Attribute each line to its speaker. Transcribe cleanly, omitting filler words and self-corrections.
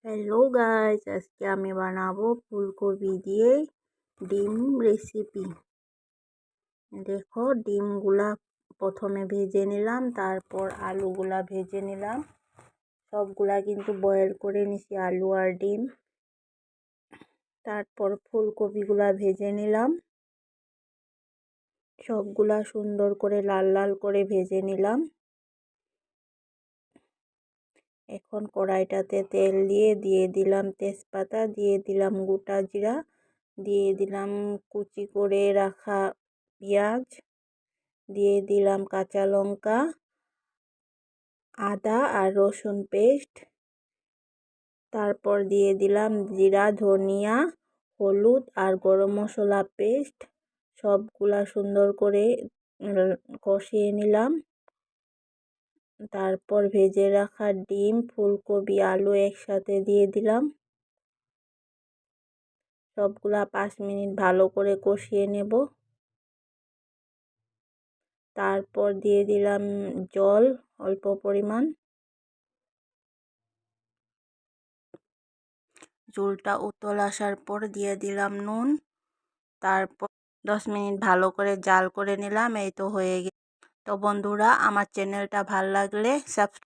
Speaker 1: Hello guys, আজকে আমি বানাবো ফুলকপি দিয়ে ডিম রেসিপি। দেখো, ডিমগুলা প্রথমে ভেজে নিলাম, তারপর আলুগুলা ভেজে নিলাম। সবগুলা কিন্তু বয়েল করে নিছি, আলু আর ডিম। তারপর ফুলকপিগুলা ভেজে নিলাম, সবগুলা সুন্দর করে লাল লাল করে ভেজে নিলাম। এখন কড়াইটাতে তেল দিয়ে দিলাম তেজপাতা, দিয়ে দিলাম গোটা জিরা, দিয়ে দিলাম কুচি করে রাখা পেঁয়াজ, দিয়ে দিলাম কাঁচা লঙ্কা, আদা আর রসুন পেস্ট। তারপর দিয়ে দিলাম জিরা, ধনিয়া, হলুদ আর গরম মশলা পেস্ট। সবগুলা সুন্দর করে কষিয়ে নিলাম। তারপর ভেজে রাখা ডিম, ফুলকপি, আলু একসাথে দিয়ে দিলাম। সবগুলা 5 মিনিট ভালো করে কষিয়ে নেব। তারপর দিয়ে দিলাম জল অল্প পরিমাণ। ঝোলটা উতল আসার পর দিয়ে দিলাম নুন। তারপর 10 মিনিট ভালো করে জাল করে নিলাম। এই তো হয়ে গেছে। তো বন্ধুরা, আমার চ্যানেলটা ভালো লাগলে সাবস্ক্রাইব